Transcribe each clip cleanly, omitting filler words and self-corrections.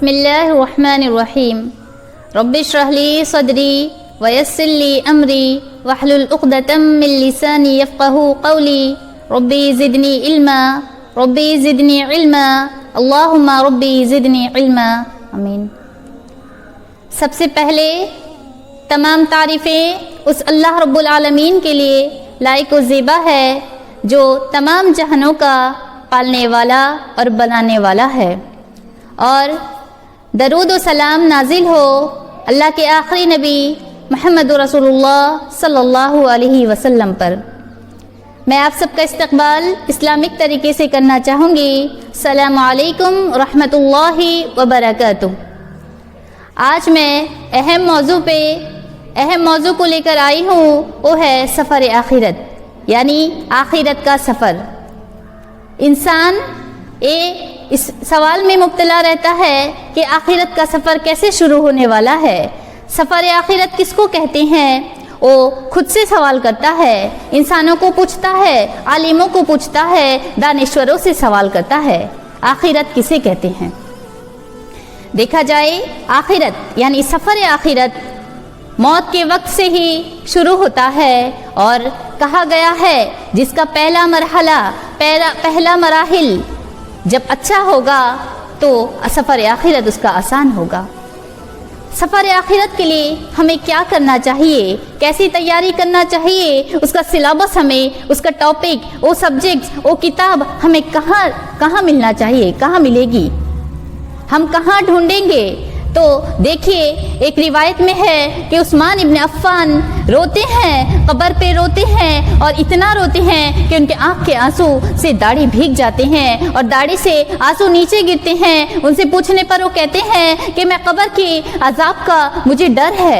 بسم اللہ الرحمن الرحیم رب اشرح لی صدری ویسر لی امری واحلل عقدۃ من لسانی یفقہوا قولی ربی زدنی علما ربی زدنی علما اللہم ربی زدنی علما آمین۔ سب سے پہلے تمام تعریفیں اس اللہ رب العالمین کے لیے لائق و زیبا ہے جو تمام جہانوں کا پالنے والا اور بنانے والا ہے، اور درود و سلام نازل ہو اللہ کے آخری نبی محمد رسول اللہ صلی اللہ علیہ وسلم پر۔ میں آپ سب کا استقبال اسلامک طریقے سے کرنا چاہوں گی۔ السلام علیکم ورحمۃ اللہ وبرکاتہ۔ آج میں اہم موضوع کو لے کر آئی ہوں، وہ ہے سفر آخرت، یعنی آخرت کا سفر۔ انسان اس سوال میں مبتلا رہتا ہے کہ آخرت کا سفر کیسے شروع ہونے والا ہے، سفر آخرت کس کو کہتے ہیں۔ وہ خود سے سوال کرتا ہے، انسانوں کو پوچھتا ہے، عالموں کو پوچھتا ہے، دانشوروں سے سوال کرتا ہے، آخرت کسے کہتے ہیں۔ دیکھا جائے آخرت یعنی سفر آخرت موت کے وقت سے ہی شروع ہوتا ہے، اور کہا گیا ہے جس کا پہلا مراحل جب اچھا ہوگا تو سفر آخرت اس کا آسان ہوگا۔ سفر آخرت کے لیے ہمیں کیا کرنا چاہیے، کیسی تیاری کرنا چاہیے، اس کا سلیبس ہمیں، اس کا ٹاپک، وہ سبجیکٹس، وہ کتاب ہمیں کہاں ملنا چاہیے، کہاں ملے گی، ہم کہاں ڈھونڈیں گے۔ تو دیکھیے ایک روایت میں ہے کہ عثمان ابن عفان روتے ہیں، قبر پہ روتے ہیں، اور اتنا روتے ہیں کہ ان کے آنکھ کے آنسو سے داڑھی بھیگ جاتے ہیں اور داڑھی سے آنسو نیچے گرتے ہیں۔ ان سے پوچھنے پر وہ کہتے ہیں کہ میں قبر کی عذاب کا مجھے ڈر ہے۔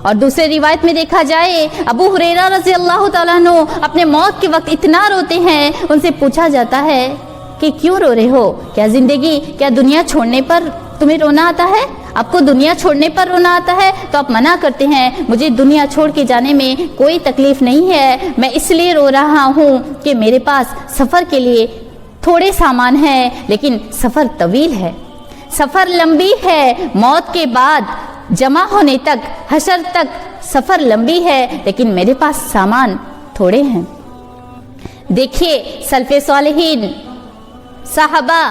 اور دوسرے روایت میں دیکھا جائے ابو ہریرہ رضی اللہ تعالیٰ عنہ اپنے موت کے وقت اتنا روتے ہیں، ان سے پوچھا جاتا ہے کہ کیوں رو رہے ہو، کیا دنیا چھوڑنے پر تمہیں رونا آتا ہے، آپ کو دنیا چھوڑنے پر رونا آتا ہے؟ تو آپ منع کرتے ہیں، مجھے دنیا چھوڑ کے جانے میں کوئی تکلیف نہیں ہے، میں اس لیے رو رہا ہوں کہ میرے پاس سفر کے لیے تھوڑے سامان ہیں، لیکن سفر طویل ہے، سفر لمبی ہے، موت کے بعد جمع ہونے تک، حشر تک سفر لمبی ہے، لیکن میرے پاس سامان تھوڑے ہیں۔ دیکھیے سلف صالحین، صحابہ،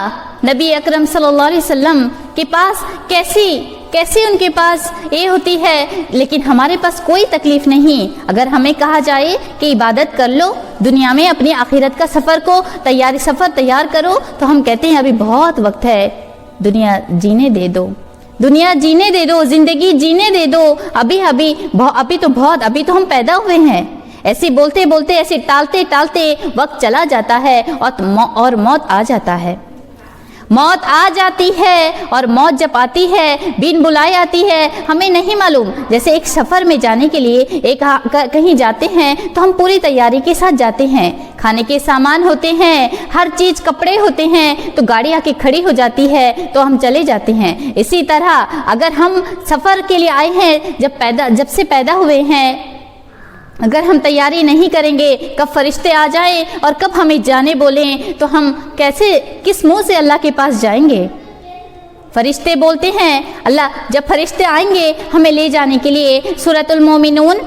نبی اکرم صلی اللہ علیہ وسلم کے پاس کیسی ان کے پاس یہ ہوتی ہے، لیکن ہمارے پاس کوئی تکلیف نہیں۔ اگر ہمیں کہا جائے کہ عبادت کر لو، دنیا میں اپنی آخرت کا سفر تیار کرو، تو ہم کہتے ہیں ابھی بہت وقت ہے، دنیا جینے دے دو، زندگی جینے دے دو، ابھی تو ہم پیدا ہوئے ہیں۔ ایسے بولتے ایسے ٹالتے وقت چلا جاتا ہے، اور موت آ جاتا ہے۔ موت آ جاتی ہے، اور موت جب آتی ہے بن بلائے آتی ہے، ہمیں نہیں معلوم۔ جیسے ایک سفر میں جانے کے لیے کہیں جاتے ہیں تو ہم پوری تیاری کے ساتھ جاتے ہیں، کھانے کے سامان ہوتے ہیں، ہر چیز، کپڑے ہوتے ہیں، تو گاڑی آ کے کھڑی ہو جاتی ہے تو ہم چلے جاتے ہیں۔ اسی طرح اگر ہم سفر کے لیے آئے ہیں، جب سے پیدا ہوئے ہیں، اگر ہم تیاری نہیں کریں گے، کب فرشتے آ جائیں اور کب ہمیں جانے بولیں، تو ہم کس منہ سے اللہ کے پاس جائیں گے۔ فرشتے بولتے ہیں، جب فرشتے آئیں گے ہمیں لے جانے کے لیے، سورۃ المومنون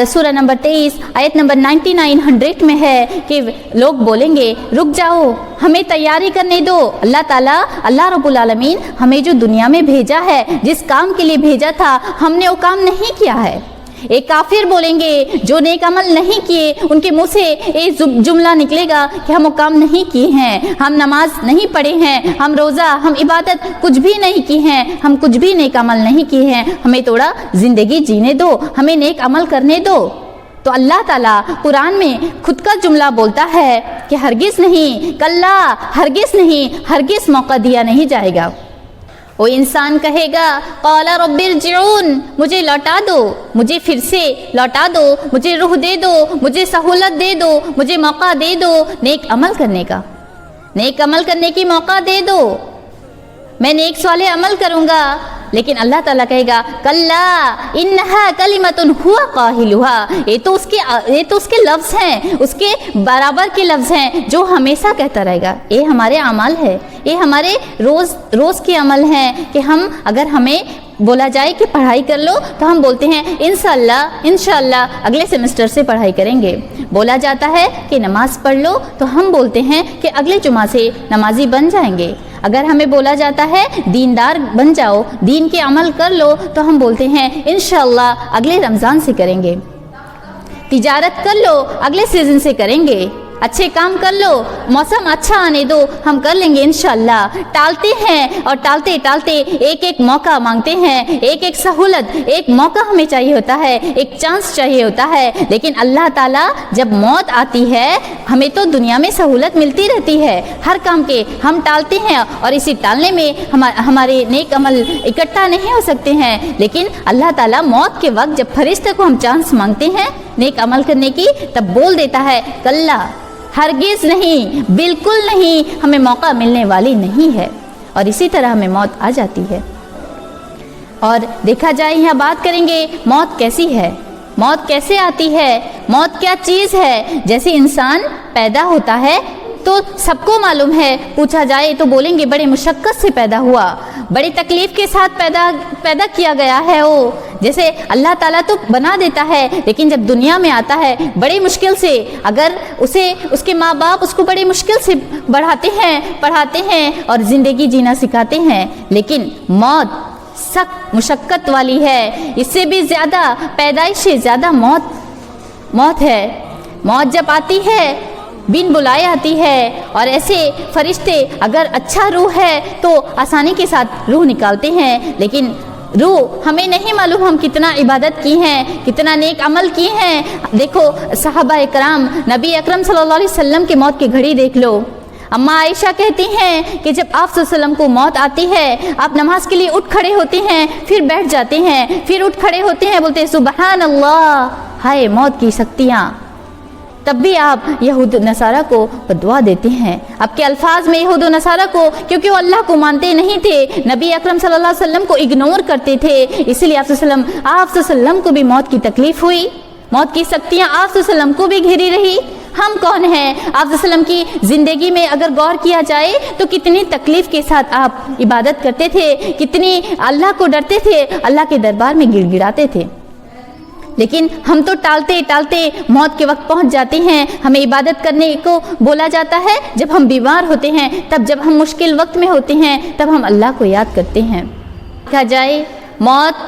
سورہ نمبر 23 آیت نمبر 99 میں ہے کہ لوگ بولیں گے رک جاؤ، ہمیں تیاری کرنے دو۔ اللہ رب العالمین ہمیں جو دنیا میں بھیجا ہے، جس کام کے لیے بھیجا تھا، ہم نے وہ کام نہیں کیا ہے۔ ایک کافر بولیں گے، جو نیک عمل نہیں کیے، ان کے منہ سے ایک جملہ نکلے گا کہ ہم وہ کام نہیں کیے ہیں، ہم نماز نہیں پڑھے ہیں، ہم روزہ، ہم عبادت کچھ بھی نہیں کی ہیں، ہم کچھ بھی نیک عمل نہیں کیے ہیں، ہمیں تھوڑا زندگی جینے دو، ہمیں نیک عمل کرنے دو۔ تو اللہ تعالیٰ قرآن میں خود کا جملہ بولتا ہے کہ ہرگز نہیں، کلا، ہرگز نہیں، ہرگز موقع دیا نہیں جائے گا۔ وہ انسان کہے گا قال رب ارجعون، مجھے لوٹا دو، مجھے پھر سے لوٹا دو، مجھے روح دے دو، مجھے سہولت دے دو، مجھے موقع دے دو نیک عمل کرنے کی موقع دے دو، میں نیک صالح عمل کروں گا۔ لیکن اللہ تعالیٰ کہے گا کلا انہا کلمۃ ہوا قائلھا، یہ تو اس کے لفظ ہیں، اس کے برابر کے لفظ ہیں جو ہمیشہ کہتا رہے گا۔ یہ ہمارے اعمال ہے، یہ ہمارے روز کے عمل ہیں کہ ہم اگر ہمیں بولا جائے کہ پڑھائی کر لو تو ہم بولتے ہیں انشاءاللہ اگلے سیمسٹر سے پڑھائی کریں گے۔ بولا جاتا ہے کہ نماز پڑھ لو تو ہم بولتے ہیں کہ اگلے جمعہ سے نمازی بن جائیں گے۔ اگر ہمیں بولا جاتا ہے دیندار بن جاؤ، دین کے عمل کر لو تو ہم بولتے ہیں انشاءاللہ اگلے رمضان سے کریں گے۔ تجارت کر لو، اگلے سیزن سے کریں گے۔ اچھے کام کر لو، موسم اچھا آنے دو، ہم کر لیں گے انشاءاللہ۔ ٹالتے ہیں اور ٹالتے ایک موقع مانگتے ہیں، ایک سہولت، ایک موقع ہمیں چاہیے ہوتا ہے، ایک چانس چاہیے ہوتا ہے، لیکن اللہ تعالیٰ جب موت آتی ہے ہمیں تو دنیا میں سہولت ملتی رہتی ہے ہر کام کے، ہم ٹالتے ہیں اور اسی ٹالنے میں ہمارے نیک عمل اکٹھا نہیں ہو سکتے ہیں، لیکن اللہ تعالیٰ موت کے وقت جب فرشتے کو ہم چانس مانگتے ہیں نیک عمل کرنے کی تب بول دیتا ہے کلا، ہرگز نہیں، بالکل نہیں، ہمیں موقع ملنے والی نہیں ہے، اور اسی طرح ہمیں موت آ جاتی ہے۔ اور دیکھا جائے یہاں بات کریں گے موت کیسی ہے، موت کیسے آتی ہے، موت کیا چیز ہے۔ جیسے انسان پیدا ہوتا ہے تو سب کو معلوم ہے، پوچھا جائے تو بولیں گے بڑے مشقت سے پیدا ہوا، بڑی تکلیف کے ساتھ پیدا کیا گیا ہے وہ، جیسے اللہ تعالیٰ تو بنا دیتا ہے لیکن جب دنیا میں آتا ہے بڑی مشکل سے، اگر اس کے ماں باپ اس کو بڑی مشکل سے بڑھاتے ہیں، پڑھاتے ہیں اور زندگی جینا سکھاتے ہیں، لیکن موت سخت مشقت والی ہے، اس سے بھی زیادہ پیدائش سے زیادہ موت ہے۔ موت جب آتی ہے بن بلائے آتی ہے، اور ایسے فرشتے اگر اچھا روح ہے تو آسانی کے ساتھ روح نکالتے ہیں، لیکن روح ہمیں نہیں معلوم ہم کتنا عبادت کی ہیں، کتنا نیک عمل کی ہیں۔ دیکھو صحابہ اکرام، نبی اکرم صلی اللہ علیہ وسلم کی موت کی گھڑی دیکھ لو۔ اماں عائشہ کہتی ہیں کہ جب آپ صلی اللہ علیہ وسلم کو موت آتی ہے آپ نماز کے لیے اٹھ کھڑے ہوتے ہیں، پھر بیٹھ جاتے ہیں، پھر اٹھ کھڑے ہوتے ہیں، بولتے ہیں سبحان اللہ، ہائے موت کی سختیاں۔ تب بھی آپ یہود نصارہ کو دعا دیتے ہیں، آپ کے الفاظ میں یہود نصارہ کو، کیونکہ وہ اللہ کو مانتے نہیں تھے، نبی اکرم صلی اللہ علیہ وسلم کو اگنور کرتے تھے، اس لیے آپ صلی اللہ علیہ وسلم کو بھی موت کی تکلیف ہوئی، موت کی سختیاں آپ صلی اللہ علیہ وسلم کو بھی گھیری رہی۔ ہم کون ہیں؟ آپ صلی اللہ علیہ وسلم کی زندگی میں اگر غور کیا جائے تو کتنی تکلیف کے ساتھ آپ عبادت کرتے تھے، کتنی اللہ کو ڈرتے تھے، اللہ کے دربار میں گڑ گڑاتے تھے، لیکن ہم تو ٹالتے موت کے وقت پہنچ جاتے ہیں۔ ہمیں عبادت کرنے کو بولا جاتا ہے جب ہم بیمار ہوتے ہیں، تب جب ہم مشکل وقت میں ہوتے ہیں تب ہم اللہ کو یاد کرتے ہیں۔ کہا جائے موت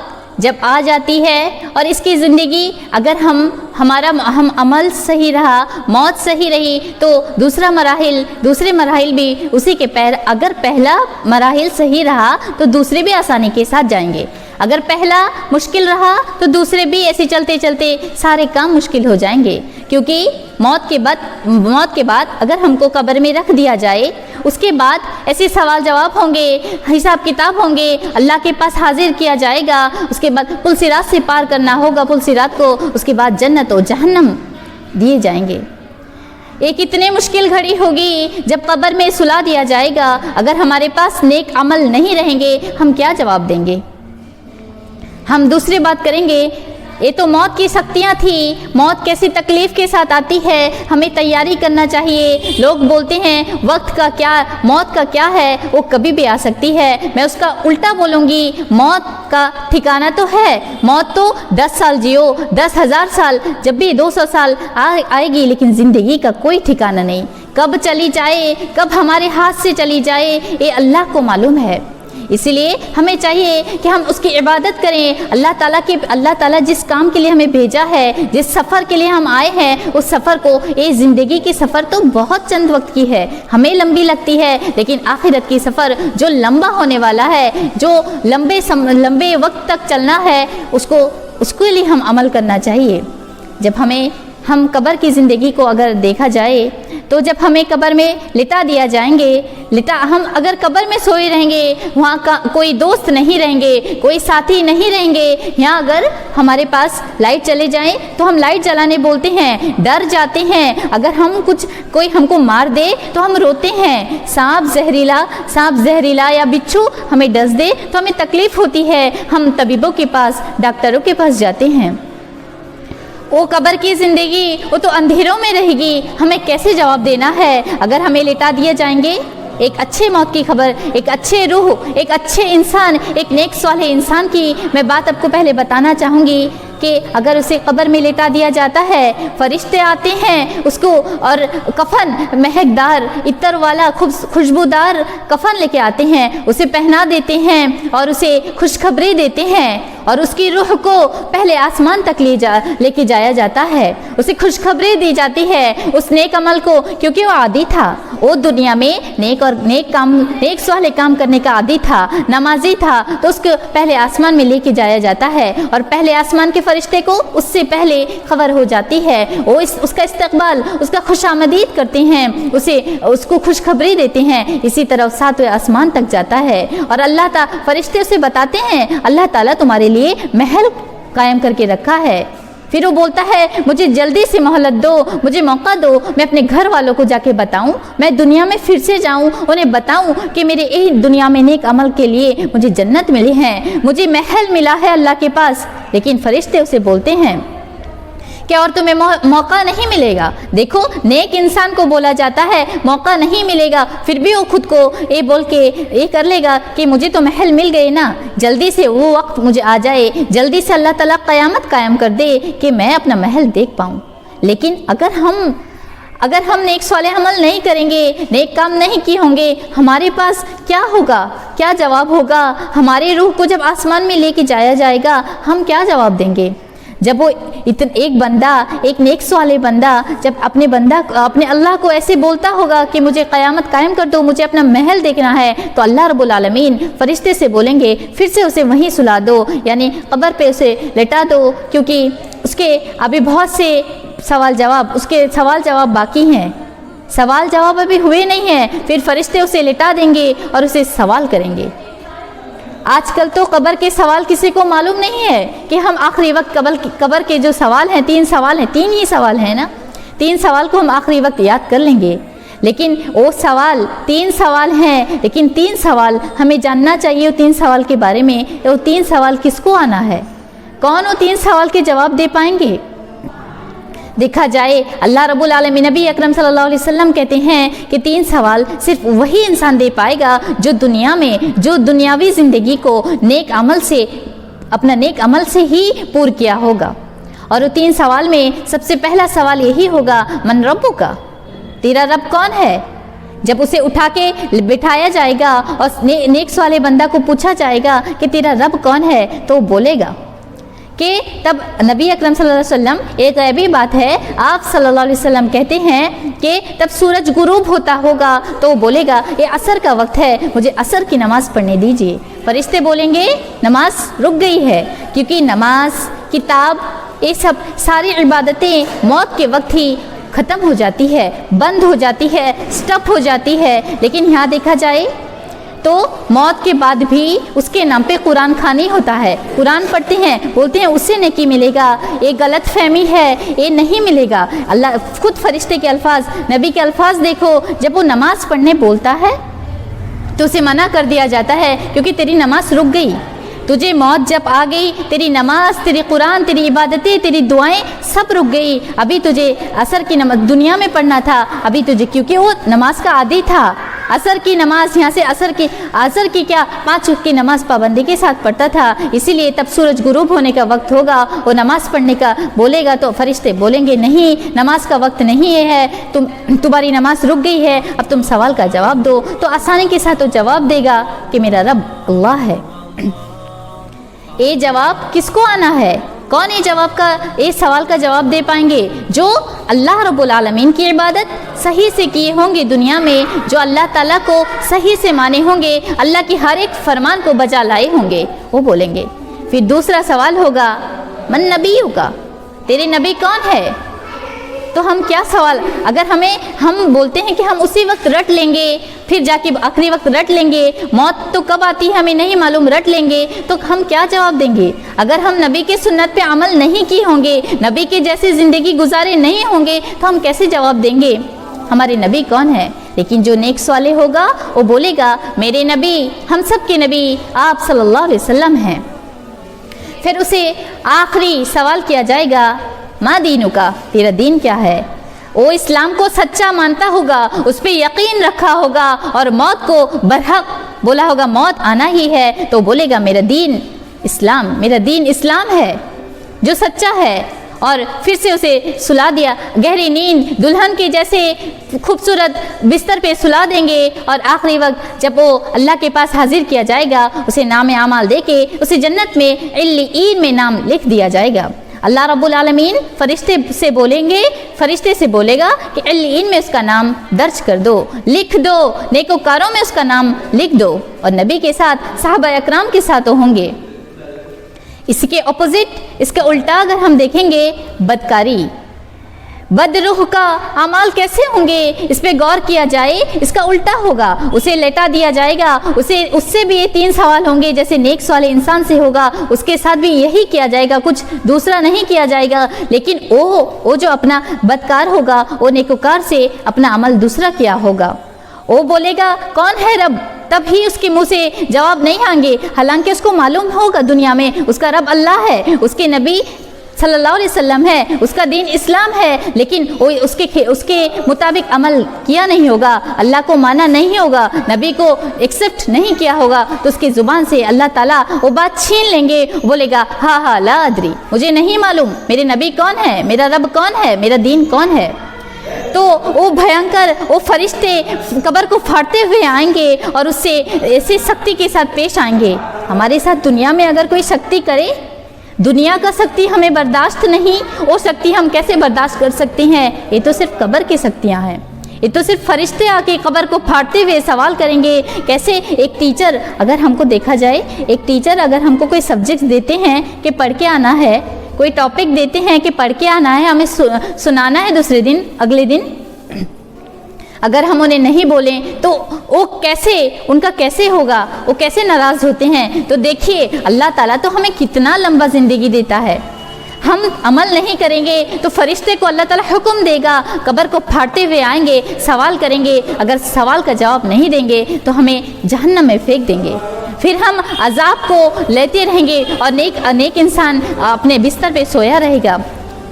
جب آ جاتی ہے اور اس کی زندگی اگر ہم عمل صحیح رہا، موت صحیح رہی تو دوسرے مراحل بھی اسی کے اگر پہلا مراحل صحیح رہا تو دوسرے بھی آسانی کے ساتھ جائیں گے، اگر پہلا مشکل رہا تو دوسرے بھی ایسے چلتے چلتے سارے کام مشکل ہو جائیں گے، کیونکہ موت کے بعد اگر ہم کو قبر میں رکھ دیا جائے اس کے بعد ایسے سوال جواب ہوں گے، حساب کتاب ہوں گے، اللہ کے پاس حاضر کیا جائے گا، اس کے بعد پل صراط سے پار کرنا ہوگا پل صراط کو، اس کے بعد جنت و جہنم دیے جائیں گے۔ ایک اتنے مشکل گھڑی ہوگی جب قبر میں سلا دیا جائے گا، اگر ہمارے پاس نیک عمل نہیں رہیں گے ہم کیا جواب دیں گے؟ ہم دوسری بات کریں گے، یہ تو موت کی سختیاں تھی، موت کیسی تکلیف کے ساتھ آتی ہے، ہمیں تیاری کرنا چاہیے۔ لوگ بولتے ہیں وقت کا کیا، موت کا کیا ہے، وہ کبھی بھی آ سکتی ہے۔ میں اس کا الٹا بولوں گی، موت کا ٹھکانہ تو ہے، موت تو 10 سال جیو، 10,000 سال، جب بھی 200 سال آئے گی، لیکن زندگی کا کوئی ٹھکانہ نہیں، کب چلی جائے، کب ہمارے ہاتھ سے چلی جائے یہ اللہ کو معلوم ہے۔ اسی لیے ہمیں چاہیے کہ ہم اس کی عبادت کریں، اللہ تعالیٰ جس کام کے لیے ہمیں بھیجا ہے، جس سفر کے لیے ہم آئے ہیں، اس سفر کو، یہ زندگی کی سفر تو بہت چند وقت کی ہے، ہمیں لمبی لگتی ہے، لیکن آخرت کی سفر جو لمبا ہونے والا ہے، جو لمبے وقت تک چلنا ہے، اس کے لیے ہم عمل کرنا چاہیے۔ جب ہم قبر کی زندگی کو اگر دیکھا جائے تو جب ہمیں قبر میں لٹا دیا جائیں گے، ہم اگر قبر میں سوئے رہیں گے، وہاں کا کوئی دوست نہیں رہیں گے، کوئی ساتھی نہیں رہیں گے. یہاں اگر ہمارے پاس لائٹ چلے جائیں تو ہم لائٹ جلانے بولتے ہیں، ڈر جاتے ہیں. اگر کوئی ہم کو مار دے تو ہم روتے ہیں. سانپ زہریلا یا بچھو ہمیں ڈس دے تو ہمیں تکلیف ہوتی ہے، ہم طبیبوں کے پاس، ڈاکٹروں کے پاس جاتے ہیں. وہ قبر کی زندگی وہ تو اندھیروں میں رہے گی، ہمیں کیسے جواب دینا ہے اگر ہمیں لٹا دیے جائیں گے؟ ایک اچھے موت کی خبر، ایک اچھے روح، ایک اچھے انسان، ایک نیک صالح انسان کی میں بات آپ کو پہلے بتانا چاہوں گی کہ اگر اسے قبر میں لٹا دیا جاتا ہے، فرشتے آتے ہیں اس کو اور کفن مہکدار، عطر والا خوشبودار کفن لے کے آتے ہیں، اسے پہنا دیتے ہیں اور اسے خوشخبری دیتے ہیں اور اس کی روح کو پہلے آسمان تک لے کے جایا جاتا ہے. اسے خوشخبری دی جاتی ہے اس نیک عمل کو، کیونکہ وہ عادی تھا، وہ دنیا میں نیک صالح کام کرنے کا عادی تھا، نمازی تھا، تو اس کو پہلے آسمان میں لے کے جایا جاتا ہے اور پہلے آسمان کے فرشتے کو اس سے پہلے خبر ہو جاتی ہے. وہ اس کا استقبال، اس کا خوش آمدید کرتے ہیں، اس کو خوشخبری دیتے ہیں. اسی طرح ساتویں آسمان تک جاتا ہے اور اللہ تعالیٰ فرشتے اسے بتاتے ہیں اللہ تعالیٰ تمہارے لیے محل قائم کر کے رکھا ہے. پھر وہ بولتا ہے مجھے جلدی سے مہلت دو، مجھے موقع دو، میں اپنے گھر والوں کو جا کے بتاؤں، میں دنیا میں پھر سے جاؤں، انہیں بتاؤں کہ میرے دنیا میں نیک عمل کے لیے مجھے جنت ملی ہے، مجھے محل ملا ہے اللہ کے پاس. لیکن فرشتے اسے بولتے ہیں کہ اور تمہیں موقع نہیں ملے گا. دیکھو نیک انسان کو بولا جاتا ہے موقع نہیں ملے گا، پھر بھی وہ خود کو یہ بول کے یہ کر لے گا کہ مجھے تو محل مل گئے نا، جلدی سے وہ وقت مجھے آ جائے، جلدی سے اللہ تعالیٰ قیامت قائم کر دے کہ میں اپنا محل دیکھ پاؤں. لیکن اگر ہم نیک صالح عمل نہیں کریں گے، نیک کام نہیں کیے ہوں گے، ہمارے پاس کیا ہوگا، کیا جواب ہوگا؟ ہمارے روح کو جب آسمان میں لے کے جایا جائے گا ہم کیا جواب دیں گے؟ جب وہ ایک نیک صالح بندہ جب اپنے اللہ کو ایسے بولتا ہوگا کہ مجھے قیامت قائم کر دو، مجھے اپنا محل دیکھنا ہے، تو اللہ رب العالمین فرشتے سے بولیں گے پھر سے اسے وہیں سلا دو، یعنی قبر پہ اسے لٹا دو، کیونکہ اس کے ابھی بہت سے سوال جواب باقی ہیں، سوال جواب ابھی ہوئے نہیں ہیں. پھر فرشتے اسے لٹا دیں گے اور اسے سوال کریں گے. آج کل تو قبر کے سوال کسی کو معلوم نہیں ہے کہ ہم آخری وقت قبر کے جو سوال ہیں، تین ہی سوال ہیں نا، 3 سوال کو ہم آخری وقت یاد کر لیں گے. لیکن وہ 3 سوال ہیں، لیکن 3 سوال ہمیں جاننا چاہیے وہ 3 سوال کے بارے میں. وہ 3 سوال کس کو آنا ہے؟ کون وہ 3 سوال کے جواب دے پائیں گے؟ دیکھا جائے اللہ رب العالمین نبی اکرم صلی اللہ علیہ وسلم کہتے ہیں کہ 3 سوال صرف وہی انسان دے پائے گا جو دنیا میں جو دنیاوی زندگی کو اپنا نیک عمل سے ہی پور کیا ہوگا. اور وہ 3 سوال میں سب سے پہلا سوال یہی ہوگا من ربک، تیرا رب کون ہے؟ جب اسے اٹھا کے بٹھایا جائے گا اور نیک صالح بندہ کو پوچھا جائے گا کہ تیرا رب کون ہے، تو وہ بولے گا کہ تب نبی اکرم صلی اللہ علیہ وسلم، ایک غیبی بات ہے، آپ صلی اللہ علیہ وسلم کہتے ہیں کہ تب سورج غروب ہوتا ہوگا تو وہ بولے گا یہ عصر کا وقت ہے، مجھے عصر کی نماز پڑھنے دیجیے. فرشتے بولیں گے نماز رک گئی ہے، کیونکہ نماز، کتاب، یہ سب ساری عبادتیں موت کے وقت ہی ختم ہو جاتی ہے، بند ہو جاتی ہے، سٹپ ہو جاتی ہے. لیکن یہاں دیکھا جائے تو موت کے بعد بھی اس کے نام پہ قرآن خوانی ہوتا ہے، قرآن پڑھتے ہیں، بولتے ہیں اسے نیکی ملے گا. یہ غلط فہمی ہے، یہ نہیں ملے گا. اللہ خود فرشتے کے الفاظ، نبی کے الفاظ دیکھو، جب وہ نماز پڑھنے بولتا ہے تو اسے منع کر دیا جاتا ہے کیونکہ تیری نماز رک گئی. تجھے موت جب آ گئی، تیری نماز، تیری قرآن، تیری عبادتیں، تیری دعائیں سب رک گئی. ابھی تجھے عصر کی نماز دنیا میں پڑھنا تھا، ابھی تجھے، کیونکہ وہ نماز کا عادی تھا. عصر کی نماز یہاں سے عصر کی کیا 5 وقت کی نماز پابندی کے ساتھ پڑھتا تھا، اسی لیے تب سورج غروب ہونے کا وقت ہوگا، وہ نماز پڑھنے کا بولے گا تو فرشتے بولیں گے نہیں، نماز کا وقت نہیں یہ ہے، تمہاری نماز رک گئی ہے، اب تم سوال کا جواب دو. تو آسانی کے ساتھ وہ جواب دے گا کہ میرا رب اللہ ہے. یہ جواب کس کو آنا ہے؟ کون یہ سوال کا جواب دے پائیں گے؟ جو اللہ رب العالمین کی عبادت صحیح سے کیے ہوں گے دنیا میں، جو اللہ تعالیٰ کو صحیح سے مانے ہوں گے، اللہ کی ہر ایک فرمان کو بجا لائے ہوں گے، وہ بولیں گے. پھر دوسرا سوال ہوگا من نبیک، تیرے نبی کون ہے؟ تو ہم کیا سوال، اگر ہم بولتے ہیں کہ ہم اسی وقت رٹ لیں گے، پھر جا کے آخری وقت رٹ لیں گے، موت تو کب آتی ہے ہمیں نہیں معلوم، رٹ لیں گے، تو ہم کیا جواب دیں گے؟ اگر ہم نبی کے سنت پہ عمل نہیں کی ہوں گے، نبی کے جیسی زندگی گزارے نہیں ہوں گے، تو ہم کیسے جواب دیں گے؟ ہمارے نبی کون ہے؟ لیکن جو نیک صالح ہوگا وہ بولے گا میرے نبی، ہم سب کے نبی آپ صلی اللہ علیہ وسلم ہیں۔ پھر اسے آخری سوال کیا جائے گا، ما دینو کا، تیرا دین کیا ہے؟ وہ اسلام کو سچا مانتا ہوگا، اس پہ یقین رکھا ہوگا اور موت کو برحق بولا ہوگا، موت آنا ہی ہے، تو بولے گا میرا دین اسلام، میرا دین اسلام ہے جو سچا ہے۔ اور پھر سے اسے سلا دیا، گہری نیند دلہن کے جیسے خوبصورت بستر پہ سلا دیں گے، اور آخری وقت جب وہ اللہ کے پاس حاضر کیا جائے گا، اسے نام اعمال دے کے اسے جنت میں علیین میں نام لکھ دیا جائے گا۔ اللہ رب العالمین فرشتے سے بولے گا کہ علیین میں اس کا نام درج کر دو، لکھ دو، نیکوکاروں میں اس کا نام لکھ دو، اور نبی کے ساتھ صحابہ اکرام کے ساتھ ہوں گے۔ اس کے اپوزٹ، اس کے الٹا اگر ہم دیکھیں گے، بدکاری، بد روح کا اعمال کیسے ہوں گے، اس پہ غور کیا جائے، اس کا الٹا ہوگا، اسے لٹا دیا جائے گا، اس سے بھی یہ 3 سوال ہوں گے جیسے نیک صالح انسان سے ہوگا، اس کے ساتھ بھی یہی کیا جائے گا، کچھ دوسرا نہیں کیا جائے گا۔ لیکن وہ جو اپنا بدکار ہوگا، وہ نیکوکار سے اپنا عمل دوسرا کیا ہوگا، وہ بولے گا کون ہے رب، تب ہی اس کے منہ سے جواب نہیں آئیں گے، حالانکہ اس کو معلوم ہوگا دنیا میں اس کا رب اللہ ہے، اس کے نبی صلی اللہ علیہ وسلم ہے، اس کا دین اسلام ہے، لیکن وہ اس کے مطابق عمل کیا نہیں ہوگا، اللہ کو مانا نہیں ہوگا، نبی کو ایکسپٹ نہیں کیا ہوگا، تو اس کی زبان سے اللہ تعالیٰ وہ بات چھین لیں گے، بولے گا ہاں لا ادری، مجھے نہیں معلوم میرے نبی کون ہے، میرا رب کون ہے، میرا دین کون ہے۔ تو وہ بھیانکر، وہ فرشتے قبر کو پھاڑتے ہوئے آئیں گے اور اس سے ایسی سختی کے ساتھ پیش آئیں گے۔ ہمارے ساتھ دنیا میں اگر کوئی سختی کرے، دنیا کا سختی ہمیں برداشت نہیں، وہ سختی ہم کیسے برداشت کر سکتے ہیں؟ یہ تو صرف قبر کی سختیاں ہیں، یہ تو صرف فرشتے آ کے قبر کو پھاڑتے ہوئے سوال کریں گے۔ کیسے ایک ٹیچر، اگر ہم کو دیکھا جائے، ایک ٹیچر اگر ہم کو کوئی سبجیکٹ دیتے ہیں کہ پڑھ کے آنا ہے، کوئی ٹاپک دیتے ہیں کہ پڑھ کے آنا ہے، ہمیں سنانا ہے دوسرے دن، اگلے دن، اگر ہم انہیں نہیں بولیں تو وہ کیسے، ان کا کیسے ہوگا، وہ کیسے ناراض ہوتے ہیں؟ تو دیکھیے اللہ تعالیٰ تو ہمیں کتنا لمبا زندگی دیتا ہے، ہم عمل نہیں کریں گے تو فرشتے کو اللہ تعالیٰ حکم دے گا، قبر کو پھاڑتے ہوئے آئیں گے، سوال کریں گے، اگر سوال کا جواب نہیں دیں گے تو ہمیں جہنم میں پھینک دیں گے، پھر ہم عذاب کو لیتے رہیں گے، اور نیک انسان اپنے بستر پہ سویا رہے گا۔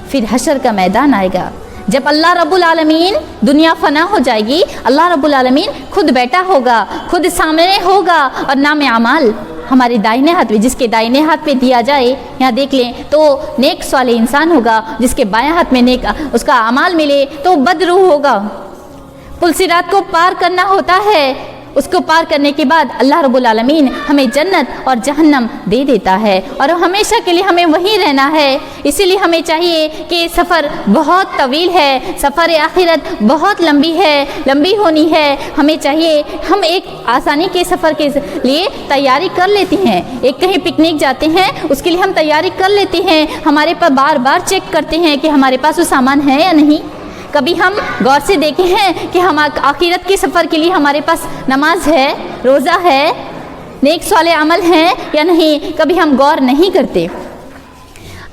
پھر حشر کا میدان آئے گا، جب اللہ رب العالمین، دنیا فنا ہو جائے گی، اللہ رب العالمین خود بیٹا ہوگا، خود سامنے ہوگا، اور نام اعمال ہمارے دائنے ہاتھ پہ، جس کے دائنے ہاتھ پہ دیا جائے، یہاں دیکھ لیں تو نیک صالح انسان ہوگا، جس کے بائیں ہاتھ میں نیک اس کا اعمال ملے تو بد روح ہوگا۔ پل صراط کو پار کرنا ہوتا ہے، اس کو پار کرنے کے بعد اللہ رب العالمین ہمیں جنت اور جہنم دے دیتا ہے، اور ہمیشہ کے لیے ہمیں وہیں رہنا ہے۔ اسی لیے ہمیں چاہیے کہ سفر بہت طویل ہے، سفر آخرت بہت لمبی ہونی ہے، ہمیں چاہیے ہم ایک آسانی کے سفر کے لیے تیاری کر لیتے ہیں، ایک کہیں پکنک جاتے ہیں اس کے لیے ہم تیاری کر لیتے ہیں، ہمارے پاس بار بار چیک کرتے ہیں کہ ہمارے پاس وہ سامان ہے یا نہیں۔ کبھی ہم غور سے دیکھے ہیں کہ ہم آخرت کے سفر کے لیے ہمارے پاس نماز ہے، روزہ ہے، نیک صالح عمل ہیں یا نہیں، کبھی ہم غور نہیں کرتے۔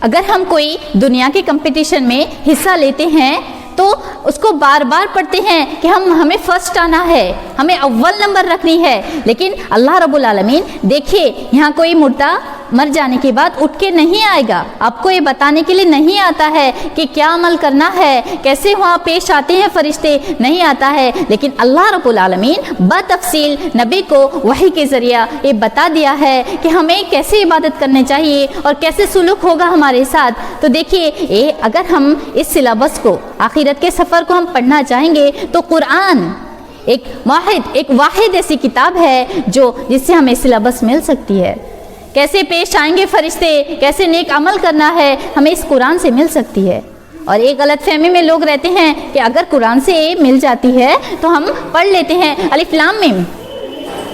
اگر ہم کوئی دنیا کے کمپٹیشن میں حصہ لیتے ہیں تو اس کو بار بار پڑھتے ہیں کہ ہمیں فرسٹ آنا ہے، ہمیں اول نمبر رکھنی ہے، لیکن اللہ رب العالمین دیکھیے یہاں کوئی مردہ مر جانے کے بعد اٹھ کے نہیں آئے گا، آپ کو یہ بتانے کے لیے نہیں آتا ہے کہ کیا عمل کرنا ہے، کیسے وہاں پیش آتے ہیں فرشتے، نہیں آتا ہے، لیکن اللہ رب العالمین بتفصیل نبی کو وحی کے ذریعہ یہ بتا دیا ہے کہ ہمیں کیسے عبادت کرنے چاہیے اور کیسے سلوک ہوگا ہمارے ساتھ۔ تو دیکھیے اگر ہم اس سلیبس کو، آخرت کے سفر کو ہم پڑھنا چاہیں گے تو قرآن ایک واحد ایسی کتاب ہے جس سے ہمیں سلیبس مل سکتی ہے، کیسے پیش آئیں گے فرشتے، کیسے نیک عمل کرنا ہے، ہمیں اس قرآن سے مل سکتی ہے۔ اور ایک غلط فہمی میں لوگ رہتے ہیں کہ اگر قرآن سے مل جاتی ہے تو ہم پڑھ لیتے ہیں الف لام میم،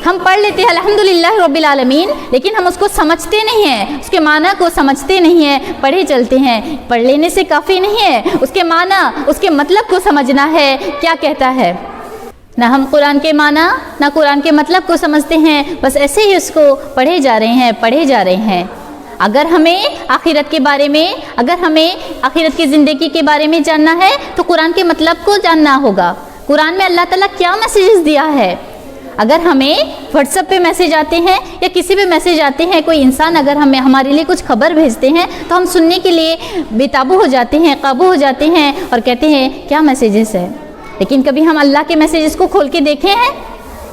ہم پڑھ لیتے ہیں الحمدللہ رب العالمین، لیکن ہم اس کو سمجھتے نہیں ہیں، اس کے معنی کو سمجھتے نہیں ہیں، پڑھے چلتے ہیں۔ پڑھ لینے سے کافی نہیں ہے، اس کے معنی، اس کے مطلب کو سمجھنا ہے، کیا کہتا ہے۔ نہ ہم قرآن کے معنی نہ قرآن کے مطلب کو سمجھتے ہیں، بس ایسے ہی اس کو پڑھے جا رہے ہیں، پڑھے جا رہے ہیں۔ اگر ہمیں آخرت کے بارے میں، اگر ہمیں آخرت کی زندگی کے بارے میں جاننا ہے تو قرآن کے مطلب کو جاننا ہوگا۔ قرآن میں اللہ تعالیٰ کیا میسیجز دیا ہے۔ اگر ہمیں واٹس ایپ پہ میسیج آتے ہیں یا کسی بھی میسیج آتے ہیں، کوئی انسان اگر ہمیں ہمارے لیے کچھ خبر بھیجتے ہیں تو ہم سننے کے لیے بے-قابو ہو جاتے ہیں، قابو ہو جاتے ہیں اور کہتے ہیں کیا میسیجز ہے۔ لیکن کبھی ہم اللہ کے میسیجز کو کھول کے دیکھے ہیں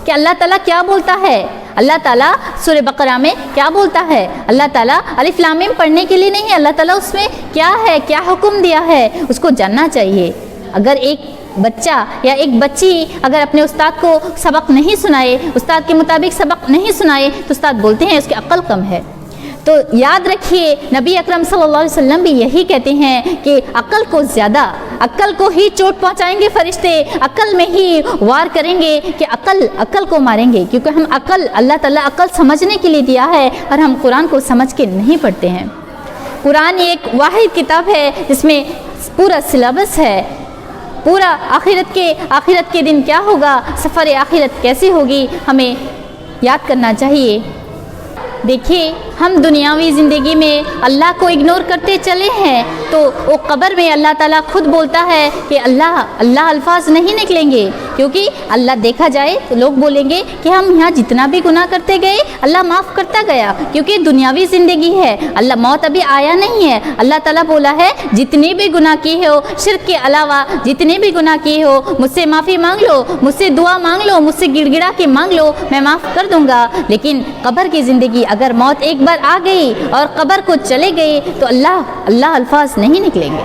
کہ اللہ تعالیٰ کیا بولتا ہے؟ اللہ تعالیٰ سورہ بقرہ میں کیا بولتا ہے؟ اللہ تعالیٰ الف لام میم پڑھنے کے لیے نہیں ہے، اللہ تعالیٰ اس میں کیا ہے، کیا حکم دیا ہے، اس کو جاننا چاہیے۔ اگر ایک بچہ یا ایک بچی اگر اپنے استاد کو سبق نہیں سنائے، استاد کے مطابق سبق نہیں سنائے تو استاد بولتے ہیں اس کی عقل کم ہے۔ تو یاد رکھیے نبی اکرم صلی اللہ علیہ وسلم بھی یہی کہتے ہیں کہ عقل کو زیادہ، عقل کو ہی چوٹ پہنچائیں گے فرشتے، عقل میں ہی وار کریں گے کہ عقل کو ماریں گے، کیونکہ ہم عقل، اللہ تعالیٰ عقل سمجھنے کے لیے دیا ہے اور ہم قرآن کو سمجھ کے نہیں پڑھتے ہیں۔ قرآن ایک واحد کتاب ہے جس میں پورا سلیبس ہے، پورا آخرت کے دن کیا ہوگا، سفر آخرت کیسی ہوگی، ہمیں یاد کرنا چاہیے۔ دیکھیے ہم دنیاوی زندگی میں اللہ کو اگنور کرتے چلے ہیں تو وہ قبر میں اللہ تعالیٰ خود بولتا ہے کہ اللہ الفاظ نہیں نکلیں گے، کیونکہ اللہ دیکھا جائے تو لوگ بولیں گے کہ ہم یہاں جتنا بھی گناہ کرتے گئے اللہ معاف کرتا گیا، کیونکہ دنیاوی زندگی ہے، اللہ موت ابھی آیا نہیں ہے۔ اللہ تعالیٰ بولا ہے جتنے بھی گناہ کیے ہو، شرک کے علاوہ جتنے بھی گناہ کیے ہو، مجھ سے معافی مانگ لو، مجھ سے دعا مانگ لو، مجھ سے گڑ گڑا کے مانگ لو، میں معاف کر دوں گا۔ لیکن قبر کی زندگی اگر موت ایک بار آ گئی اور قبر کو چلے گئے تو اللہ الفاظ نہیں نکلیں گے۔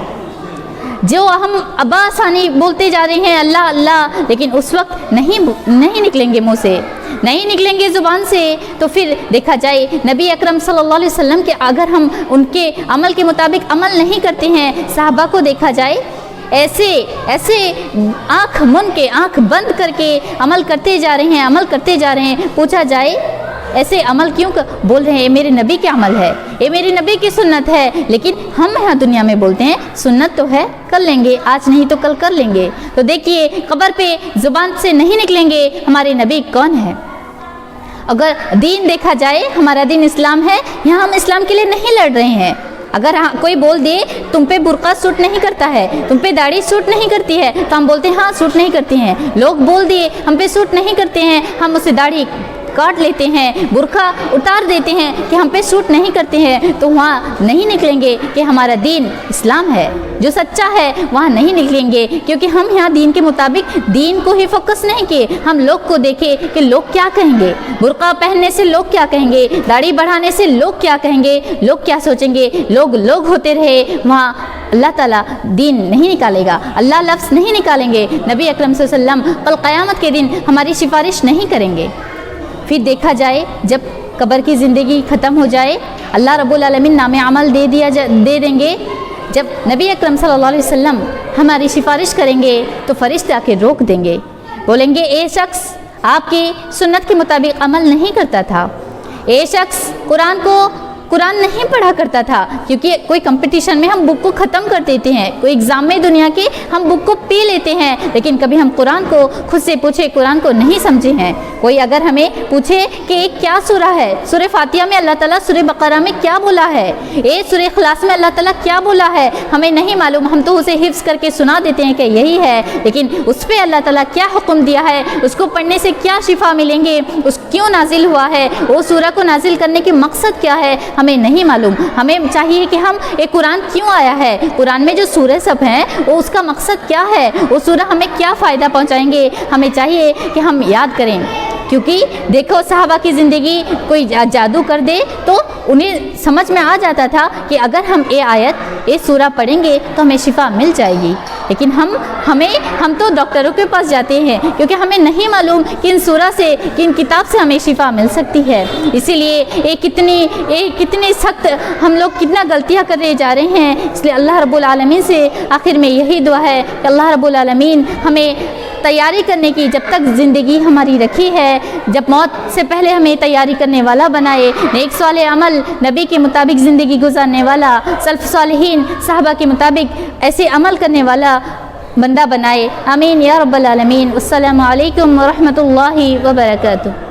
جو ہم ابا ثانی بولتے جا رہے ہیں اللہ، لیکن اس وقت نہیں نکلیں گے، منہ سے نہیں نکلیں گے، زبان سے۔ تو پھر دیکھا جائے نبی اکرم صلی اللہ علیہ وسلم کے اگر ہم ان کے عمل کے مطابق عمل نہیں کرتے ہیں، صحابہ کو دیکھا جائے ایسے آنکھ من کے، آنکھ بند کر کے عمل کرتے جا رہے ہیں، پوچھا جائے ایسے عمل کیوں بول رہے ہیں؟ یہ میرے نبی کے عمل ہے، یہ میرے نبی کی سنت ہے، لیکن ہم یہاں دنیا میں بولتے ہیں سنت تو ہے، کر لیں گے، آج نہیں تو کل کر لیں گے۔ تو دیکھیے قبر پہ زبان سے نہیں نکلیں گے ہمارے نبی کون ہے۔ اگر دین دیکھا جائے، ہمارا دین اسلام ہے، یہاں ہم اسلام کے لیے نہیں لڑ رہے ہیں۔ اگر کوئی بول دے تم پہ برقع سوٹ نہیں کرتا ہے، تم پہ داڑھی سوٹ نہیں کرتی ہے، تو ہم بولتے ہیں ہاں سوٹ نہیں کرتی ہیں۔ لوگ بول دیے ہم پہ سوٹ نہیں کرتے ہیں، ہم اسے داڑھی کاٹ لیتے ہیں، برقع اتار دیتے ہیں کہ ہم پہ سوٹ نہیں کرتے ہیں، تو وہاں نہیں نکلیں گے کہ ہمارا دین اسلام ہے، جو سچا ہے وہاں نہیں نکلیں گے، کیونکہ ہم یہاں دین کے مطابق دین کو ہی فوکس نہیں کیے، ہم لوگ کو دیکھے کہ لوگ کیا کہیں گے، برقع پہننے سے لوگ کیا کہیں گے، داڑھی بڑھانے سے لوگ کیا کہیں گے، لوگ کیا سوچیں گے، لوگ ہوتے رہے، وہاں اللہ تعالیٰ دین نہیں نکالے گا، اللہ لفظ نہیں نکالیں گے، نبی اکرم صلی اللہ علیہ وسلم کل قیامت کے دن ہماری سفارش نہیں کریں گے۔ پھر دیکھا جائے جب قبر کی زندگی ختم ہو جائے، اللہ رب العالمین نام عمل دے دیں گے، جب نبی اکرم صلی اللہ علیہ وسلم ہماری سفارش کریں گے تو فرشتے آ کے روک دیں گے، بولیں گے اے شخص آپ کی سنت کے مطابق عمل نہیں کرتا تھا، اے شخص قرآن نہیں پڑھا کرتا تھا، کیونکہ کوئی کمپٹیشن میں ہم بک کو ختم کر دیتے ہیں، کوئی ایگزام میں دنیا کے ہم بک کو پی لیتے ہیں، لیکن کبھی ہم قرآن کو خود سے پوچھے، قرآن کو نہیں سمجھے ہیں۔ کوئی اگر ہمیں پوچھے کہ ایک کیا سورہ ہے، سورہ فاتحہ میں اللہ تعالیٰ سورہ بقرہ میں کیا بولا ہے، سورہ اخلاص میں اللہ تعالیٰ کیا بولا ہے، ہمیں نہیں معلوم، ہم تو اسے حفظ کر کے سنا دیتے ہیں کہ یہی ہے، لیکن اس پہ اللہ تعالیٰ کیا حکم دیا ہے، اس کو پڑھنے سے کیا شفا ملیں گے، اس کیوں نازل ہوا ہے، وہ سورہ کو نازل کرنے کے مقصد کیا ہے، ہمیں نہیں معلوم۔ ہمیں چاہیے کہ ہم ایک قرآن کیوں آیا ہے، قرآن میں جو سورہ سب ہیں وہ اس کا مقصد کیا ہے، وہ سورہ ہمیں کیا فائدہ پہنچائیں گے، ہمیں چاہیے کہ ہم یاد کریں۔ کیونکہ دیکھو صحابہ کی زندگی کوئی جادو کر دے تو انہیں سمجھ میں آ جاتا تھا کہ اگر ہم یہ سورہ پڑھیں گے تو ہمیں شفا مل جائے گی، لیکن ہم تو ڈاکٹروں کے پاس جاتے ہیں کیونکہ ہمیں نہیں معلوم کن سورہ سے، کن کتاب سے ہمیں شفا مل سکتی ہے۔ اسی لیے کتنی سخت ہم لوگ کتنا غلطیاں کرنے جا رہے ہیں، اس لیے اللہ رب العالمین سے آخر میں یہی دعا ہے کہ اللہ رب العالمین ہمیں تیاری کرنے کی جب تک زندگی ہماری رکھی ہے، جب موت سے پہلے ہمیں تیاری کرنے والا بنائے، نیک صالح عمل، نبی کے مطابق زندگی گزارنے والا، سلف صالحین صحابہ کے مطابق ایسے عمل کرنے والا بندہ بنائے۔ آمین یا رب العالمین۔ السلام علیکم ورحمۃ اللہ وبرکاتہ۔